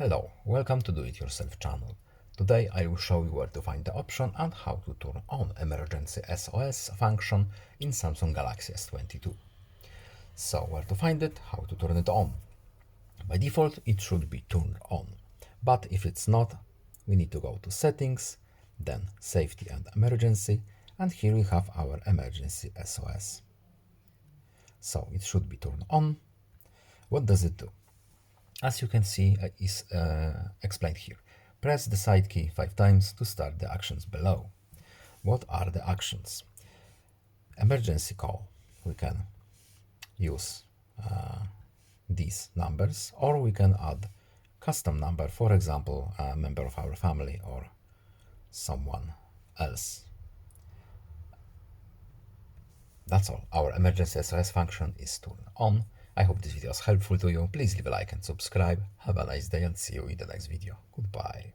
Hello, welcome to Do It Yourself channel. Today I will show you where to find the option and how to turn on emergency SOS function in Samsung Galaxy S22. So where to find it, how to turn it on. By default it should be turned on, but if it's not, we need to go to settings, then safety and emergency, and here we have our emergency SOS. So it should be turned on. What does it do? As you can see, is explained here. Press the side key 5 times to start the actions below. What are the actions? Emergency call. We can use these numbers, or we can add custom number, for example, a member of our family or someone else. That's all. Our emergency SOS function is turned on. I hope this video was helpful to you. Please leave a like and subscribe. Have a nice day and see you in the next video. Goodbye.